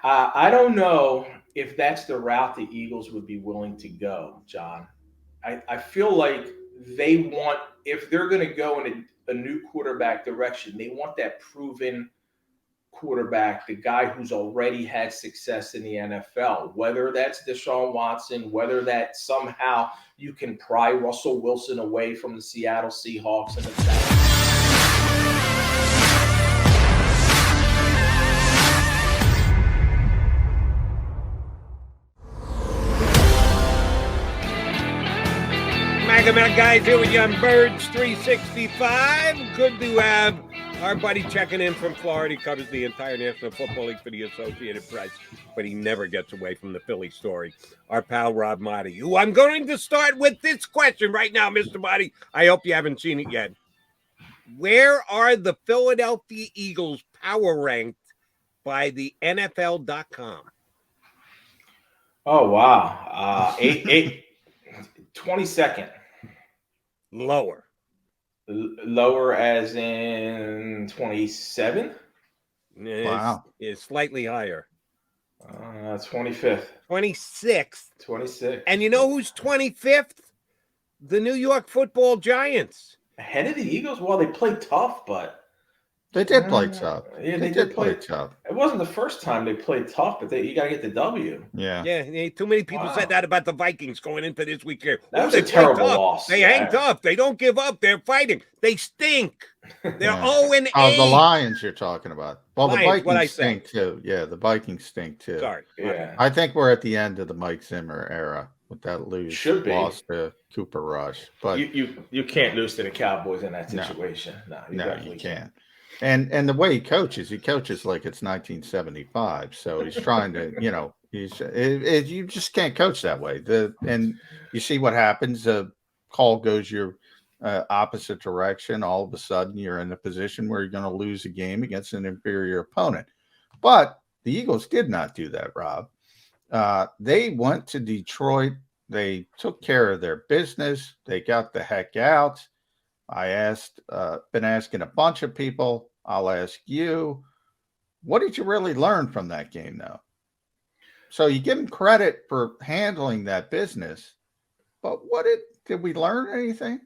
I don't know if that's the route the Eagles would be willing to go, John. I feel like they want, if they're going to go in a new quarterback direction, they want that proven quarterback, the guy who's already had success in the NFL, whether that's Deshaun Watson, whether that somehow you can pry Russell Wilson away from the Seattle Seahawks and the Mac guys here with you on Birds 365. Good to have our buddy checking in from Florida. He covers the entire National Football League for the Associated Press, but he never gets away from the Philly story. Our pal Rob Maaddi, who I'm going to start with this question right now, Mr. Maaddi. I hope you haven't seen it yet. Where are the Philadelphia Eagles power ranked by the NFL.com? Oh, wow. 22nd. Lower. Lower as in 27? Wow. It's slightly higher. 25th. 26th. 26th. And you know who's 25th? The New York Football Giants. Ahead of the Eagles? Well, they played tough, but... They did play tough. Yeah, they did play tough. It wasn't the first time they played tough, but you got to get the W. Yeah. Yeah, too many people said that about the Vikings going into this week here. That was a terrible loss. They hang tough. They don't give up. They're fighting. They stink. They're 0-8. Oh, the Lions you're talking about. Well, Lions, the Vikings stink too. Yeah, the Vikings stink too. Sorry. Yeah. I think we're at the end of the Mike Zimmer era with that loss to Cooper Rush. But you can't lose to the Cowboys in that situation. No, you can't. And the way he coaches like it's 1975. So he's trying to, you just can't coach that way. And you see what happens. The call goes your opposite direction. All of a sudden, you're in a position where you're going to lose a game against an inferior opponent. But the Eagles did not do that, Rob. They went to Detroit. They took care of their business. They got the heck out. Been asking a bunch of people. I'll ask you, what did you really learn from that game, though? So you give them credit for handling that business, but did we learn anything?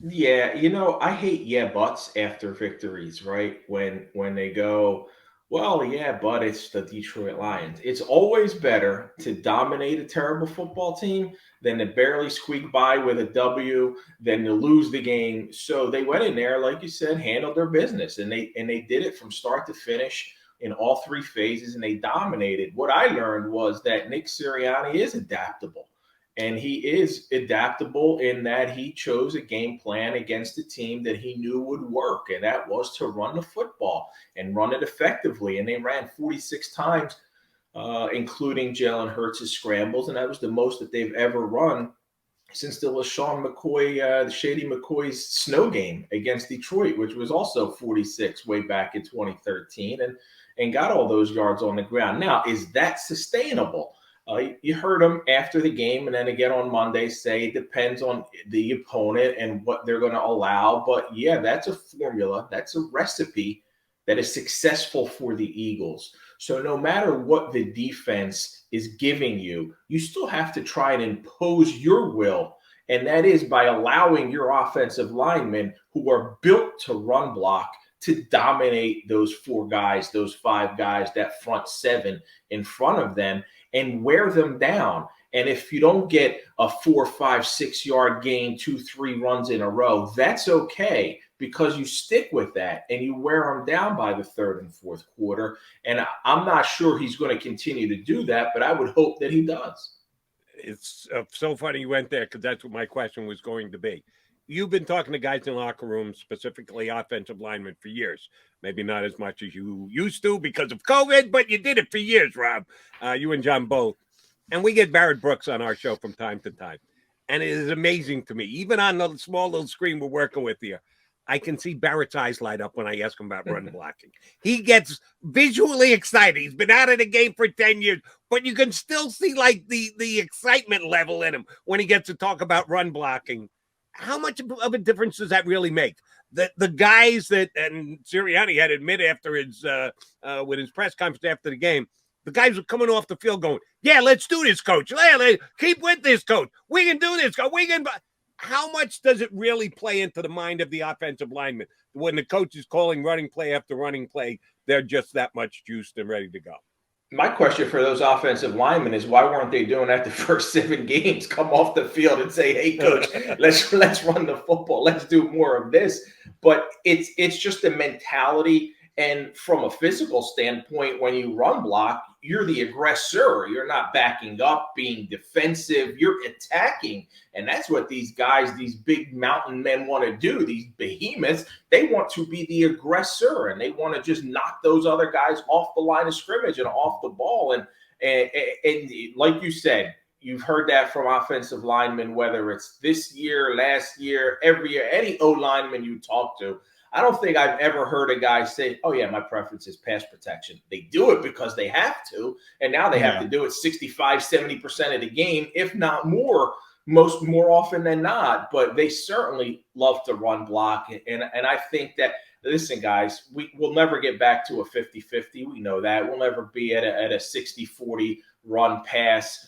Yeah, I hate buts after victories, right? When they go, well, yeah, but it's the Detroit Lions. It's always better to dominate a terrible football team than to barely squeak by with a W, than to lose the game. So they went in there, like you said, handled their business, and they did it from start to finish in all three phases, and they dominated. What I learned was that Nick Sirianni is adaptable. And he is adaptable in that he chose a game plan against a team that he knew would work, and that was to run the football and run it effectively. And they ran 46 times, including Jalen Hurts' scrambles, and that was the most that they've ever run since the LaShawn McCoy, the Shady McCoy's snow game against Detroit, which was also 46 way back in 2013, and got all those yards on the ground. Now, is that sustainable? You heard him after the game and then again on Monday say it depends on the opponent and what they're going to allow. But, yeah, that's a formula. That's a recipe that is successful for the Eagles. So no matter what the defense is giving you, you still have to try and impose your will. And that is by allowing your offensive linemen who are built to run block to dominate those four guys, those five guys, that front seven in front of them, and wear them down. And if you don't get a 4, 5, 6 yard gain, 2, 3 runs in a row, that's okay, because you stick with that and you wear them down by the third and fourth quarter. And I'm not sure he's going to continue to do that, but I would hope that he does. It's so funny you went there, because that's what my question was going to be. You've been talking to guys in locker rooms, specifically offensive linemen, for years. Maybe not as much as you used to because of COVID, but you did it for years, Rob. You and John both. And we get Barrett Brooks on our show from time to time. And it is amazing to me, even on the small little screen we're working with here, I can see Barrett's eyes light up when I ask him about run blocking. He gets visually excited. He's been out of the game for 10 years, but you can still see like the excitement level in him when he gets to talk about run blocking. How much of a difference does that really make? The guys that, and Sirianni had admitted after his with his press conference after the game, The guys were coming off the field going, yeah, let's do this, coach. Keep with this, coach. We can do this, coach. How much does it really play into the mind of the offensive lineman when the coach is calling running play after running play? They're just that much juiced and ready to go. My question for those offensive linemen is, why weren't they doing that the first 7 games? Come off the field and say, hey, coach, let's run the football. Let's do more of this. But it's just a mentality. And from a physical standpoint, when you run block, you're the aggressor. You're not backing up, being defensive. You're attacking. And that's what these guys, these big mountain men want to do, these behemoths. They want to be the aggressor, and they want to just knock those other guys off the line of scrimmage and off the ball. And like you said, you've heard that from offensive linemen, whether it's this year, last year, every year, any O-lineman you talk to. I don't think I've ever heard a guy say, oh, yeah, my preference is pass protection. They do it because they have to, and now they have to do it 65, 70% of the game, if not more, more often than not. But they certainly love to run block, and I think that, listen, guys, we'll never get back to a 50-50. We know that. We'll never be at a 60-40 run-pass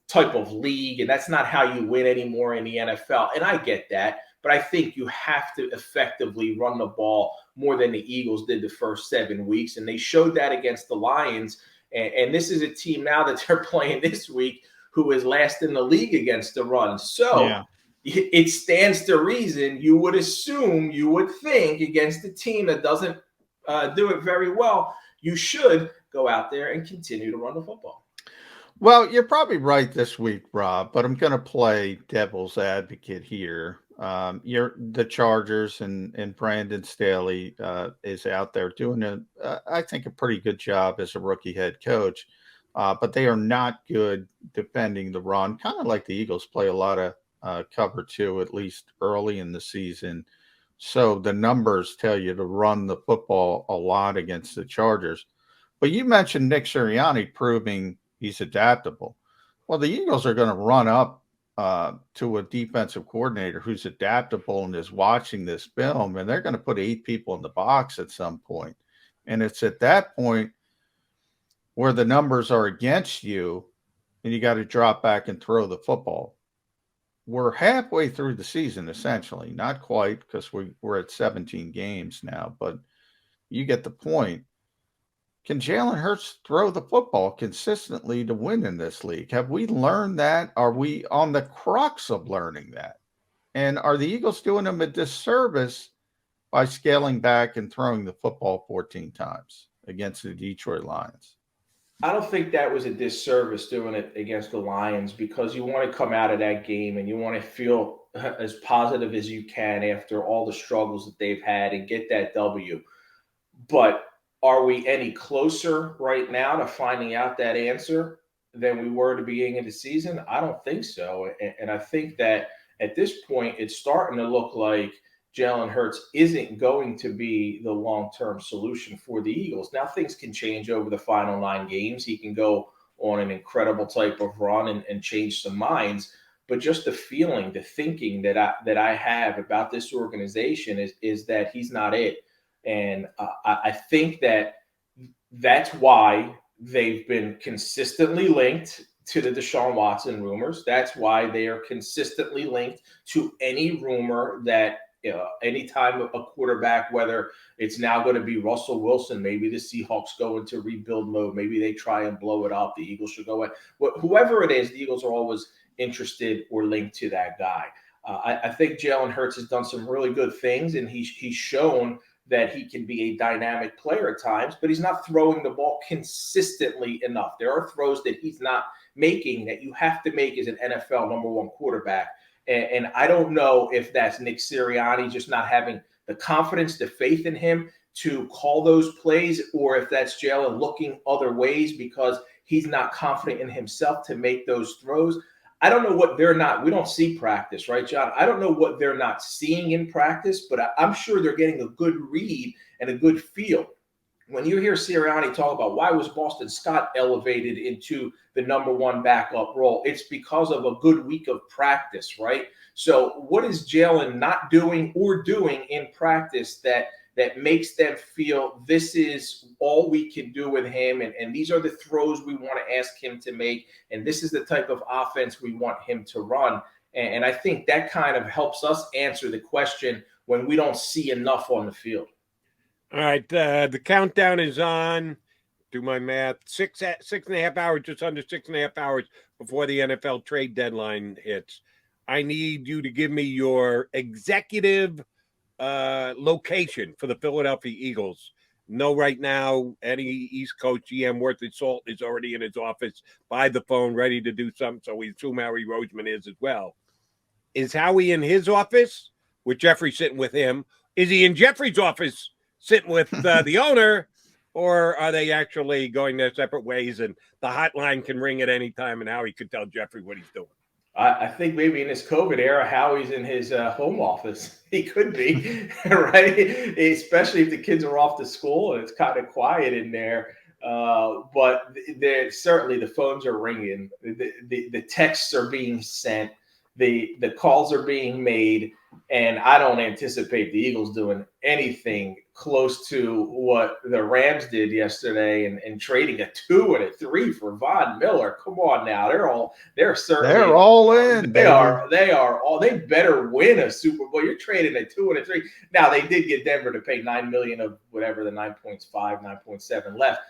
type of league, and that's not how you win anymore in the NFL, and I get that. But I think you have to effectively run the ball more than the Eagles did the first 7 weeks. And they showed that against the Lions. And this is a team now that they're playing this week who is last in the league against the run. So it stands to reason, you would assume, you would think, against a team that doesn't do it very well, you should go out there and continue to run the football. Well, you're probably right this week, Rob, but I'm going to play devil's advocate here. The Chargers and Brandon Staley is out there doing I think a pretty good job as a rookie head coach, but they are not good defending the run. Kind of like the Eagles play a lot of cover 2, at least early in the season. So the numbers tell you to run the football a lot against the Chargers. But you mentioned Nick Sirianni proving he's adaptable. Well, the Eagles are going to run up to a defensive coordinator who's adaptable and is watching this film, and they're going to put 8 people in the box at some point. And it's at that point where the numbers are against you and you got to drop back and throw the football. We're halfway through the season, essentially. Not quite, because we're at 17 games now, but you get the point. Can Jalen Hurts throw the football consistently to win in this league? Have we learned that? Are we on the crux of learning that? And are the Eagles doing them a disservice by scaling back and throwing the football 14 times against the Detroit Lions? I don't think that was a disservice doing it against the Lions, because you want to come out of that game and you want to feel as positive as you can after all the struggles that they've had and get that W. But are we any closer right now to finding out that answer than we were at the beginning of the season? I don't think so. And I think that at this point, it's starting to look like Jalen Hurts isn't going to be the long-term solution for the Eagles. Now, things can change over the final 9 games. He can go on an incredible type of run and change some minds. But just the feeling, the thinking that I have about this organization is that he's not it. And I think that's why they've been consistently linked to the Deshaun Watson rumors. That's why they are consistently linked to any rumor that anytime a quarterback, whether it's now going to be Russell Wilson, maybe the Seahawks go into rebuild mode, maybe they try and blow it up, the Eagles should go in. Whoever it is, the Eagles are always interested or linked to that guy. I think Jalen Hurts has done some really good things, and he's shown that he can be a dynamic player at times, but he's not throwing the ball consistently enough. There are throws that he's not making that you have to make as an NFL #1 quarterback. And I don't know if that's Nick Sirianni just not having the confidence, the faith in him to call those plays, or if that's Jalen looking other ways because he's not confident in himself to make those throws. I don't know what we don't see practice, right, John? I don't know what they're not seeing in practice, but I'm sure they're getting a good read and a good feel. When you hear Sirianni talk about why was Boston Scott elevated into the #1 backup role, it's because of a good week of practice, right? So what is Jalen not doing or doing in practice that that makes them feel this is all we can do with him, and these are the throws we want to ask him to make, and this is the type of offense we want him to run. And I think that kind of helps us answer the question when we don't see enough on the field. All right, the countdown is on. Do my math. 6.5 hours, just under 6.5 hours before the NFL trade deadline hits. I need you to give me your executive location for the Philadelphia Eagles. No, right now, any East Coast GM worth his salt is already in his office by the phone, ready to do something. So we assume Howie Roseman is as well. Is Howie in his office with Jeffrey sitting with him? Is he in Jeffrey's office sitting with the owner? Or are they actually going their separate ways and the hotline can ring at any time and Howie could tell Jeffrey what he's doing? I think maybe in this COVID era, Howie's in his home office. He could be, right? Especially if the kids are off to school and it's kind of quiet in there. But certainly the phones are ringing. The texts are being sent. The calls are being made. And I don't anticipate the Eagles doing anything close to what the Rams did yesterday and trading a 2 and a 3 for Von Miller. Come on now. They're all in. They better win a Super Bowl. You're trading a 2 and a 3. Now they did get Denver to pay $9 million of whatever the 9.5, 9.7 left.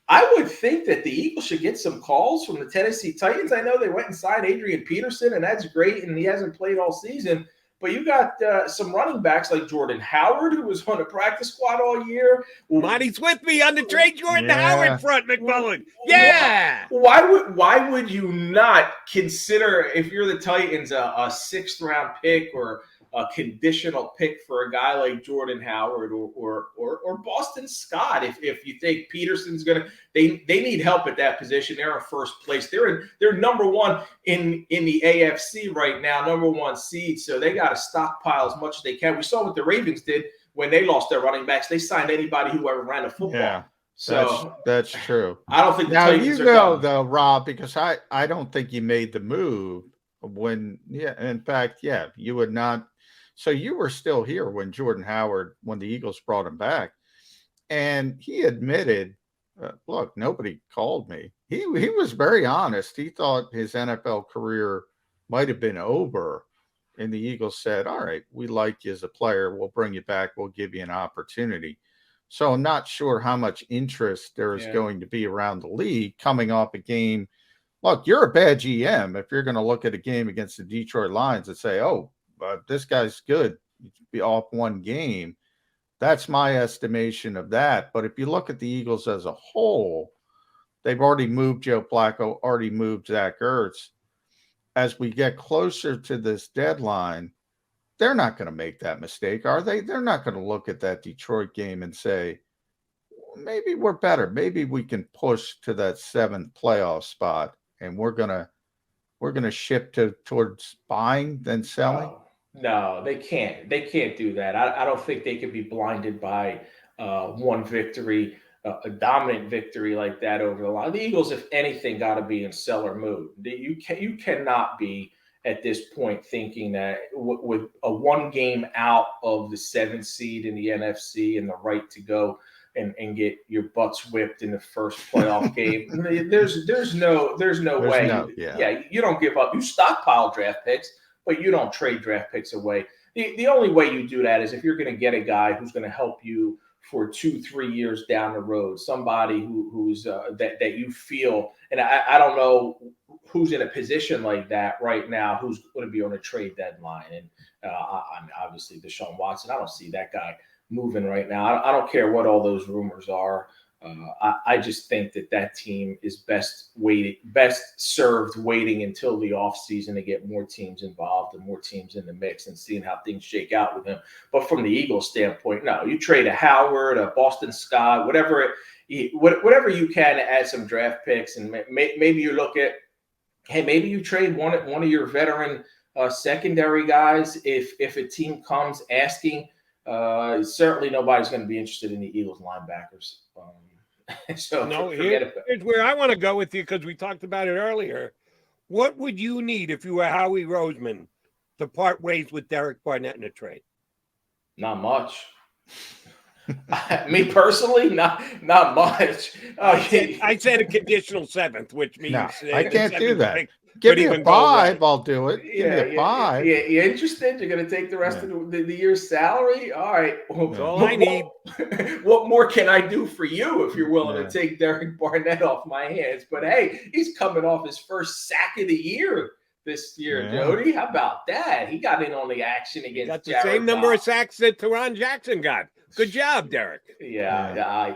I would think that the Eagles should get some calls from the Tennessee Titans. I know they went and signed Adrian Peterson, and that's great, and he hasn't played all season. But you got some running backs like Jordan Howard, who was on the practice squad all year. Maaddi's with me on the trade Jordan Howard front, McMullen. Yeah. Why would you not consider, if you're the Titans, a 6th-round pick or a conditional pick for a guy like Jordan Howard or Boston Scott? If you think Peterson's gonna, they need help at that position. They're in first place. They're number one in the AFC right now, number 1 seed. So they got to stockpile as much as they can. We saw what the Ravens did when they lost their running backs. They signed anybody who ever ran a football. Yeah. So that's true. I don't think the Titans are done. Though, Rob, because I don't think you made the move when. Yeah, in fact, you would not. So you were still here when Jordan Howard, when the Eagles brought him back, and he admitted, "Look, nobody called me." He was very honest. He thought his NFL career might have been over, and the Eagles said, "All right, we like you as a player. We'll bring you back. We'll give you an opportunity." So I'm not sure how much interest there is going to be around the league coming off a game. Look, you're a bad GM if you're going to look at a game against the Detroit Lions and say, "Oh, this guy's good. You'd be off 1 game." That's my estimation of that. But if you look at the Eagles as a whole, they've already moved Joe Flacco, already moved Zach Ertz. As we get closer to this deadline, they're not going to make that mistake, are they? They're not going to look at that Detroit game and say, maybe we're better. Maybe we can push to that 7th playoff spot, and we're going to shift towards buying than selling. No, they can't. They can't do that. I don't think they could be blinded by one victory, a dominant victory like that over the line. The Eagles, if anything, got to be in seller mood. You cannot be at this point thinking that with a 1 game out of the 7th seed in the NFC and the right to go and get your butts whipped in the first playoff game. There's no way. You don't give up. You stockpile draft picks, but you don't trade draft picks away. The only way you do that is if you're going to get a guy who's going to help you for 2-3 years down the road, somebody who's that you feel, and I don't know who's in a position like that right now, who's going to be on a trade deadline. And I'm obviously Deshaun Watson. I don't see that guy moving right now. I don't care what all those rumors are. I just think that team is best served waiting until the offseason to get more teams involved and more teams in the mix and seeing how things shake out with them. But from the Eagles standpoint, no, you trade a Howard, a Boston Scott, whatever you can to add some draft picks, and maybe you look at, hey, maybe you trade one of your veteran secondary guys if a team comes asking. Certainly nobody's going to be interested in the Eagles linebackers. So no, here's where I want to go with you, because we talked about it earlier. What would you need if you were Howie Roseman to part ways with Derek Barnett in a trade? Not much. Me personally, not much. I said a conditional 7th, which means No, I can't do that. pick Give could me a even go away. 5, I'll do it. Give me a 5. You interested? You're going to take the rest of the year's salary? All right. That's all I need. What more can I do for you if you're willing Yeah. to take Derek Barnett off my hands? But hey, he's coming off his first sack of the year this year, Yeah. Jody. How about that? He got in on the action against Got the Jared same number of Goff. sacks that Teron Jackson got. Good job, Derek. Yeah.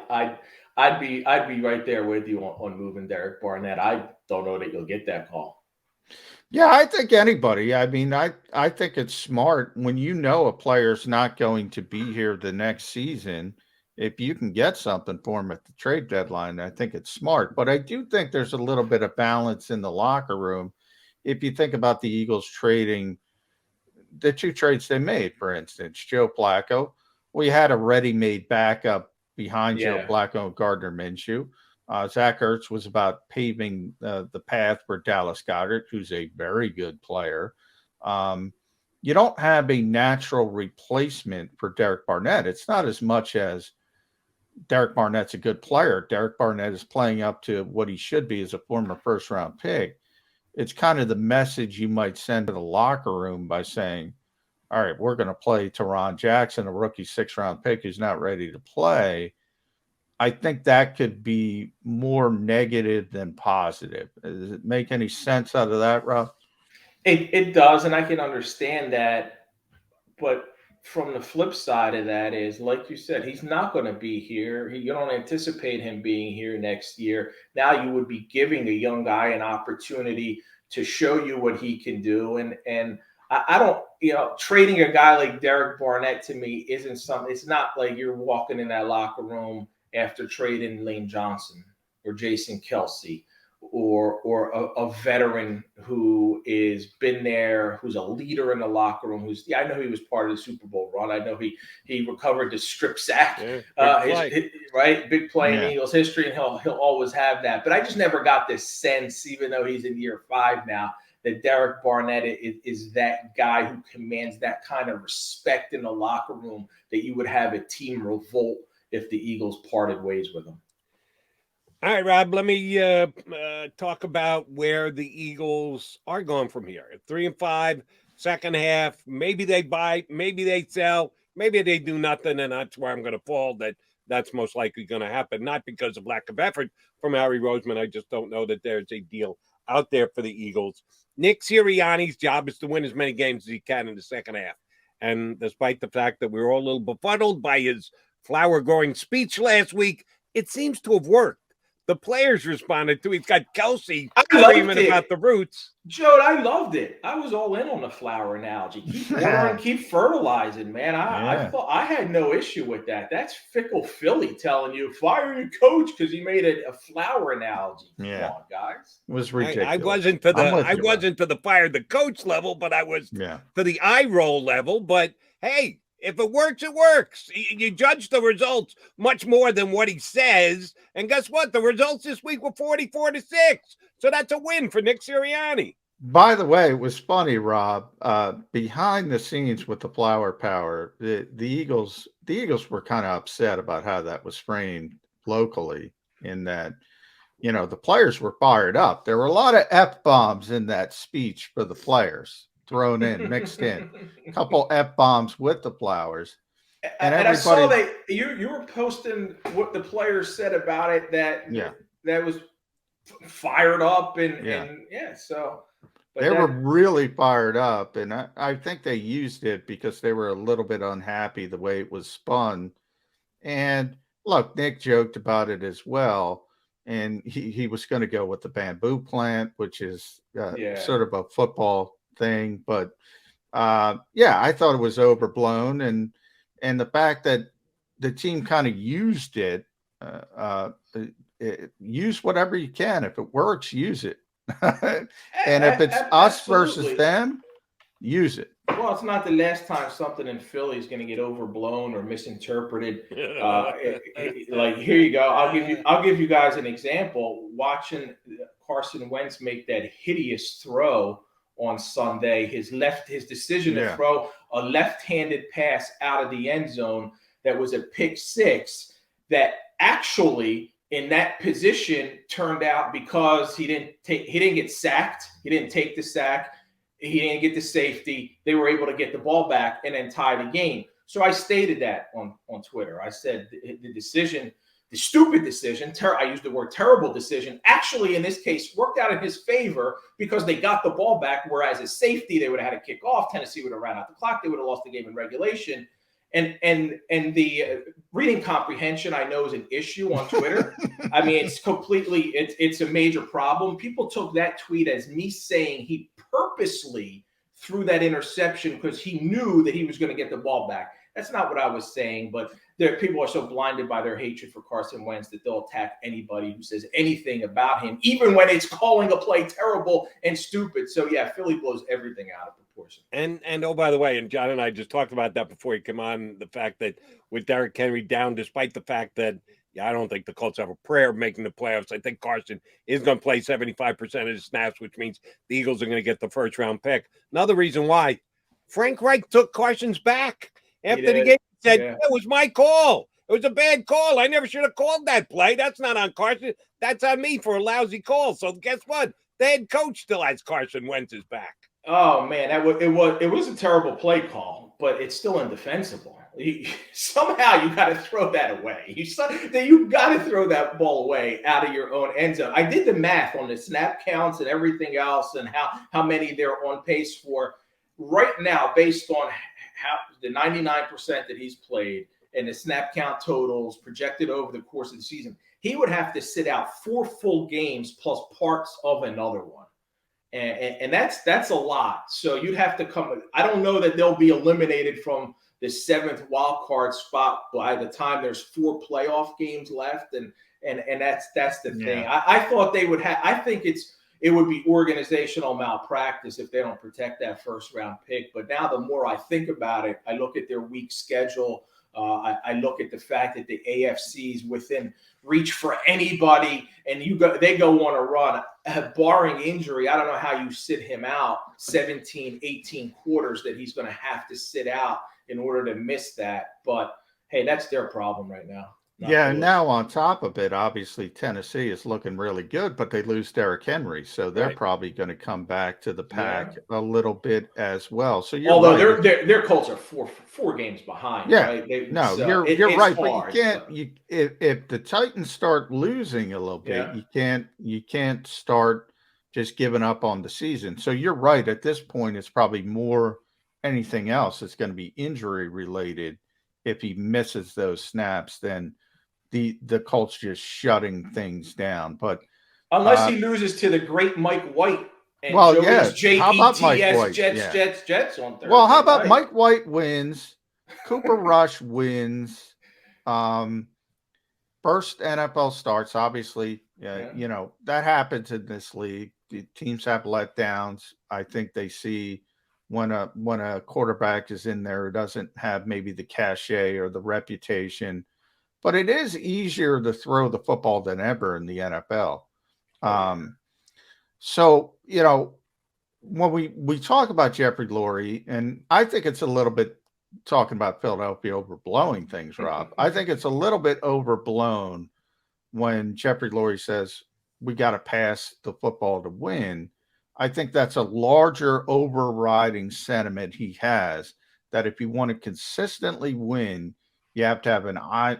I'd be right there with you on moving Derek Barnett. I don't know that you'll get that call. Yeah, I think anybody. I mean, I think it's smart when you know a player's not going to be here the next season. If you can get something for him at the trade deadline, I think it's smart. But I do think there's a little bit of balance in the locker room. If you think about the Eagles trading the 2 trades they made, for instance, Joe Flacco, we had a ready-made backup behind Joe Flacco and Gardner Minshew. Zach Ertz was about paving the path for Dallas Goedert, who's a very good player. You don't have a natural replacement for Derek Barnett. It's not as much as Derek Barnett's a good player. Derek Barnett is playing up to what he should be as a former first-round pick. It's kind of the message you might send to the locker room by saying, all right, we're going to play Teron Jackson, a rookie 6th-round pick who's not ready to play. I think that could be more negative than positive. Does it make any sense out of that, Rob? It does, and I can understand that. But from the flip side of that is, like you said, he's not going to be here. You don't anticipate him being here next year. Now you would be giving a young guy an opportunity to show you what he can do. And I don't, trading a guy like Derek Barnett to me isn't something. It's not like you're walking in that locker room after trading Lane Johnson or Jason Kelsey or a veteran who is been there, who's a leader in the locker room. I know he was part of the Super Bowl run. I know he recovered the strip sack, right? Big play in Eagles history, and he'll always have that. But I just never got this sense, even though he's in year 5 now, that Derek Barnett is that guy who commands that kind of respect in the locker room that you would have a team revolt if the Eagles parted ways with him. All right, Rob, let me talk about where the Eagles are going from here. 3-5, second half. Maybe they buy, maybe they sell, maybe they do nothing, and that's where I'm going to fall. That's most likely going to happen, not because of lack of effort from Howie Roseman. I just don't know that there's a deal out there for the Eagles. Nick Sirianni's job is to win as many games as he can in the second half. And despite the fact that we were all a little befuddled by his flower-growing speech last week, it seems to have worked. The players responded to. He's got Kelsey screaming about the roots. Joe, I loved it. I was all in on the flower analogy. Keep watering, keep fertilizing, man. I thought I had no issue with that. That's fickle Philly telling you fire your coach because he made a flower analogy. Come on, guys. It was ridiculous. I wasn't to the fire the coach level, but I was to the eye roll level. But hey, if it works, it works. You judge the results much more than what he says. And guess what? The results this week were 44-6. So that's a win for Nick Sirianni. By the way, it was funny, Rob. Behind the scenes with the flower power, the Eagles were kind of upset about how that was framed locally, in that, the players were fired up. There were a lot of F-bombs in that speech for the players. Thrown in, mixed in, a couple F-bombs with the flowers. And I saw that you were posting what the players said about it, that was fired up so. They were really fired up, and I think they used it because they were a little bit unhappy the way it was spun. And look, Nick joked about it as well, and he was going to go with the bamboo plant, which is sort of a football thing, but I thought it was overblown, and the fact that the team kind of used it, use whatever you can. If it works, use it. And if it's us versus them, use it. Well, it's not the last time something in Philly is going to get overblown or misinterpreted. Like, here you go. I'll give you guys an example. Watching Carson Wentz make that hideous throw on Sunday, his decision to throw a left-handed pass out of the end zone. that was a pick six that actually in that position turned out because he didn't get sacked. He didn't take the sack. He didn't get the safety. They were able to get the ball back and then tie the game. So I stated that on Twitter. I said the decision, the stupid decision, I used the word terrible decision, actually in this case worked out in his favor because they got the ball back, whereas as safety, they would have had to kick off. Tennessee would have ran out the clock. They would have lost the game in regulation. And the reading comprehension, I know, is an issue on Twitter. I mean, it's a major problem. People took that tweet as me saying he purposely threw that interception because he knew that he was going to get the ball back. That's not what I was saying, but people are so blinded by their hatred for Carson Wentz that they'll attack anybody who says anything about him, even when it's calling a play terrible and stupid. So, yeah, Philly blows everything out of proportion. And oh, by the way, and John and I just talked about that before you come on, the fact that with Derrick Henry down, despite the fact that, I don't think the Colts have a prayer of making the playoffs. I think Carson is going to play 75% of his snaps, which means the Eagles are going to get the first-round pick. Another reason why Frank Reich took Carson's back after the game. He said, It was my call. It was a bad call. I never should have called that play. That's not on Carson. That's on me for a lousy call. So guess what? The head coach still has Carson Wentz's back. Oh, man, it was a terrible play call, but it's still indefensible. Somehow you got to throw that away. You got to throw that ball away out of your own end zone. I did the math on the snap counts and everything else and how many they're on pace for right now based on how the 99% that he's played and the snap count totals projected over the course of the season. He would have to sit out 4 full games plus parts of another one. And that's a lot. So you'd have to come. I don't know that they'll be eliminated from the 7th wild card spot by the time there's 4 playoff games left. And that's the thing. I thought they would have. I think it would be organizational malpractice if they don't protect that first round pick. But now the more I think about it, I look at their weak schedule. I look at the fact that the AFC is within reach for anybody, and they go on a run. Barring injury, I don't know how you sit him out 17, 18 quarters that he's going to have to sit out in order to miss that. But, hey, that's their problem right now. And now on top of it, obviously Tennessee is looking really good, but they lose Derrick Henry, so they're probably going to come back to the pack a little bit as well. So although their Colts are four games behind, right? You're right, hard, but you can't. If the Titans start losing a little bit, you can't start just giving up on the season. So you're right. At this point, it's probably more anything else. It's going to be injury related if he misses those snaps. Then the Colts just shutting things down. But unless he loses to the great Mike White and Joey's how about Mike White? Jets on Thursday. Well, how about Mike White wins, Cooper Rush wins, first NFL starts, obviously, that happens in this league. The teams have letdowns. I think they see when a quarterback is in there who doesn't have maybe the cachet or the reputation. But it is easier to throw the football than ever in the NFL. So, when we talk about Jeffrey Lurie, and I think it's a little bit talking about Philadelphia overblowing things, Rob. I think it's a little bit overblown when Jeffrey Lurie says we got to pass the football to win. I think that's a larger overriding sentiment he has, that if you want to consistently win, you have to have an high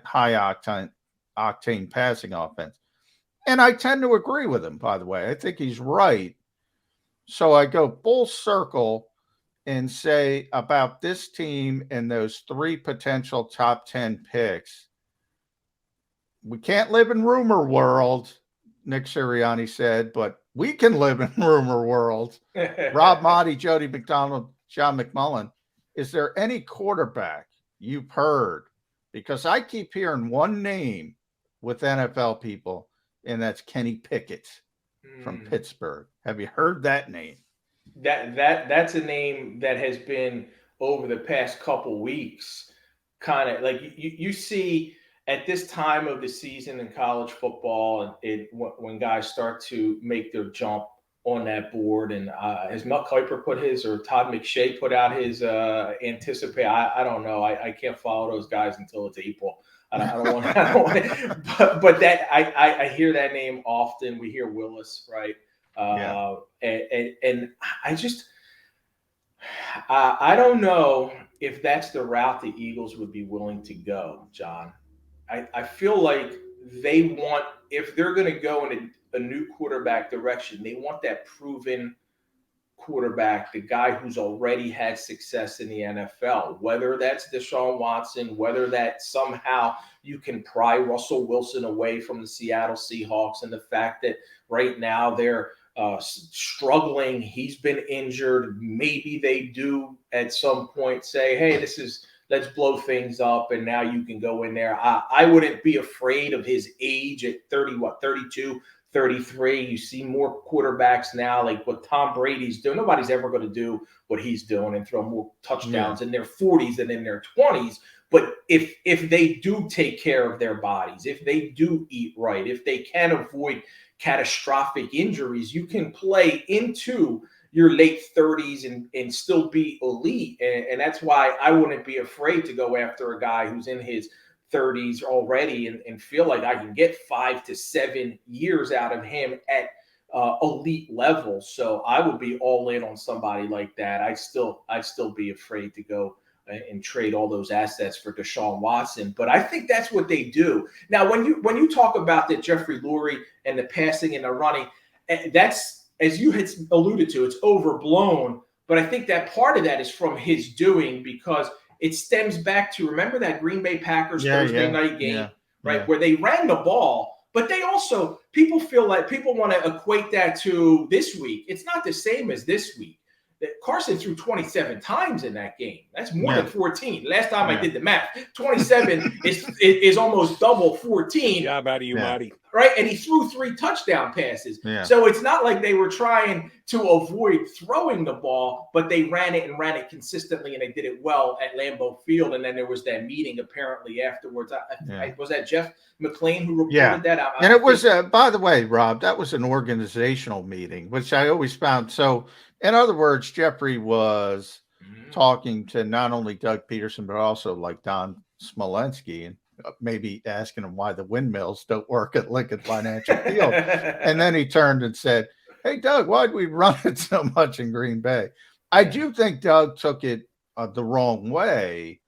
octane passing offense. And I tend to agree with him, by the way. I think he's right. So I go full circle and say about this team and those 3 potential top 10 picks, we can't live in rumor world, Nick Sirianni said, but we can live in rumor world. Rob Maaddi, Jody McDonald, John McMullen, is there any quarterback you've heard? Because I keep hearing one name with NFL people, and that's Kenny Pickett from Pittsburgh. Have you heard that name? That's a name that has been over the past couple weeks kind of like you see at this time of the season in college football, when guys start to make their jump on that board. And has Mel Kiper put his, or Todd McShay put out his anticipate? I don't know. I can't follow those guys until it's April. I don't want. I don't want. But that I hear that name often. We hear Willis, right? And I just I don't know if that's the route the Eagles would be willing to go, John. I feel like they want, if they're going to go in a new quarterback direction, they want that proven quarterback, the guy who's already had success in the NFL, whether that's Deshaun Watson, whether that somehow you can pry Russell Wilson away from the Seattle Seahawks, and the fact that right now they're struggling. He's been injured. Maybe they do at some point say, hey, let's blow things up, and now you can go in there. I wouldn't be afraid of his age at 32, 33. You see more quarterbacks now, like what Tom Brady's doing. Nobody's ever going to do what he's doing and throw more touchdowns in their 40s than in their 20s. But if they do take care of their bodies, if they do eat right, if they can avoid catastrophic injuries, you can play into your late 30s and still be elite. And that's why I wouldn't be afraid to go after a guy who's in his 30s already and feel like I can get 5 to 7 years out of him at elite level. So I would be all in on somebody like that. I'd still be afraid to go and trade all those assets for Deshaun Watson. But I think that's what they do. Now, when you talk about that Jeffrey Lurie and the passing and the running, that's, as you had alluded to, it's overblown. But I think that part of that is from his doing, because it stems back to, remember that Green Bay Packers Thursday night game, right? Where they ran the ball, but they also, people feel like people want to equate that to this week. It's not the same as this week. Carson threw 27 times in that game. That's more than 14. Last time I did the math, 27 is almost double 14. Job out of you, Maaddi. Right? And he threw 3 touchdown passes. So it's not like they were trying to avoid throwing the ball, but they ran it consistently, and they did it well at Lambeau Field. And then there was that meeting apparently afterwards. Was that Jeff McClain who reported that? And it was, by the way, Rob, that was an organizational meeting, which I always found. So, in other words, Jeffrey was talking to not only Doug Peterson, but also like Don Smolensky, and maybe asking him why the windmills don't work at Lincoln Financial Field. And then he turned and said, hey, Doug, why'd we run it so much in Green Bay? I do think Doug took it the wrong way.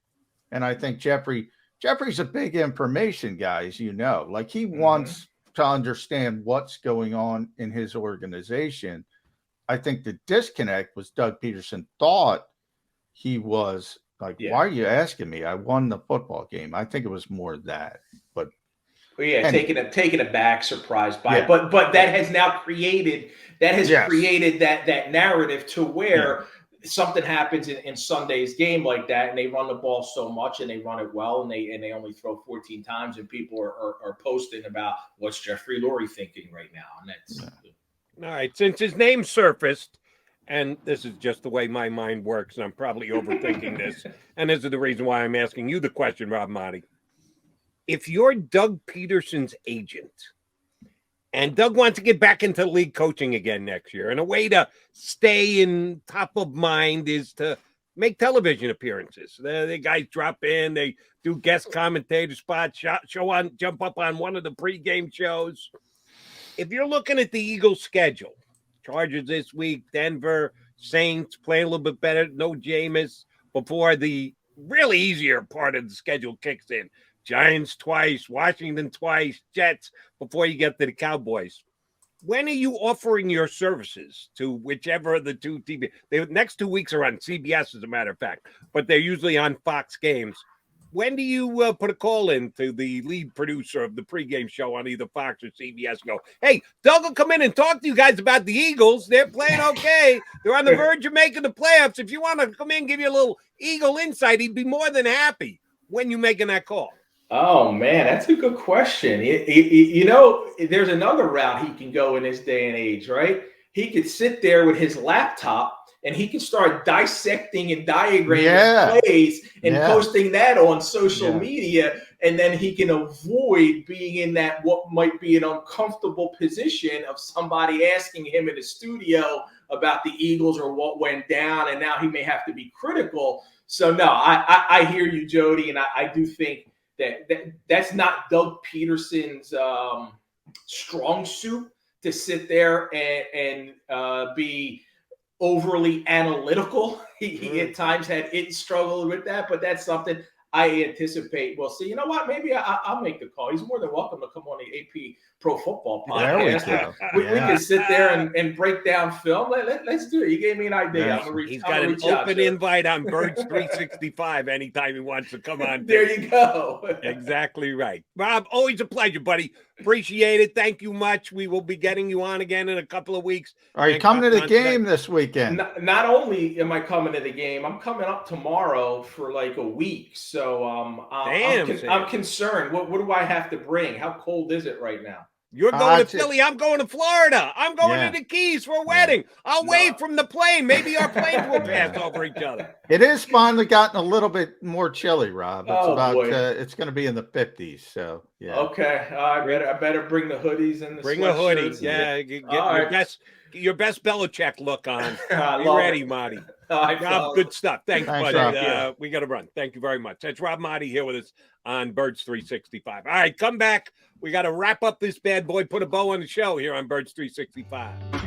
And I think Jeffrey's a big information guy, as you know. Like, he wants to understand what's going on in his organization. I think the disconnect was Doug Peterson thought he was like, why are you asking me? I won the football game. I think it was more that. But taken aback, surprised by it. But that has now created that narrative to where something happens in Sunday's game like that, and they run the ball so much and they run it well, and they only throw 14 times, and people are posting about what's Jeffrey Lurie thinking right now. And that's all right. Since his name surfaced, and this is just the way my mind works, and I'm probably overthinking this, and this is the reason why I'm asking you the question, Rob Maaddi. If you're Doug Peterson's agent, and Doug wants to get back into league coaching again next year, and a way to stay in top of mind is to make television appearances. The guys drop in, they do guest commentator spots, jump up on one of the pregame shows. If you're looking at the Eagles' schedule, Chargers this week, Denver, Saints playing a little bit better, no Jameis before the really easier part of the schedule kicks in. Giants twice, Washington twice, Jets before you get to the Cowboys. When are you offering your services to whichever of the two TV? The next 2 weeks are on CBS, as a matter of fact, but they're usually on Fox games. When do you put a call in to the lead producer of the pregame show on either Fox or CBS and go, hey, Doug will come in and talk to you guys about the Eagles. They're playing okay. They're on the verge of making the playoffs. If you want to come in, give you a little Eagle insight, he'd be more than happy. When you making that call? Oh, man, that's a good question. You know, there's another route he can go in this day and age, right? He could sit there with his laptop and he can start dissecting and diagramming plays and posting that on social media and then he can avoid being in that what might be an uncomfortable position of somebody asking him in the studio about the Eagles or what went down, and now he may have to be critical. So no, I hear you, Jody, and I do think that's not Doug Peterson's strong suit, to sit there and be overly analytical. He at times had struggled with that, but that's something I anticipate we'll see. You know what? Maybe I'll make the call. He's more than welcome to come on the AP Pro Football podcast. We can sit there and break down film. Let's do it. You gave me an idea. He's got an open invite on Birds 365 anytime he wants to come on. There you go. Exactly right. Rob, always a pleasure, buddy. Appreciate it. Thank you much. We will be getting you on again in a couple of weeks. Are you coming to the game this weekend? Not only am I coming to the game, I'm coming up tomorrow for like a week. So I'm concerned. What do I have to bring? How cold is it right now? You're going to Philly. I'm going to Florida. I'm going to the Keys for a wedding. I'll wave from the plane. Maybe our planes will pass over each other. It is finally gotten a little bit more chilly, Rob. It's it's going to be in the 50s. So yeah. Okay. I better bring the hoodies and the bring a hoodie. Yeah. Get your best Belichick look on. Be ready, Maaddi. Rob, good stuff. Thanks buddy. Rob. We got to run. Thank you very much. That's Rob Maaddi here with us on Birds 365. All right, come back. We got to wrap up this bad boy, put a bow on the show here on Birds 365.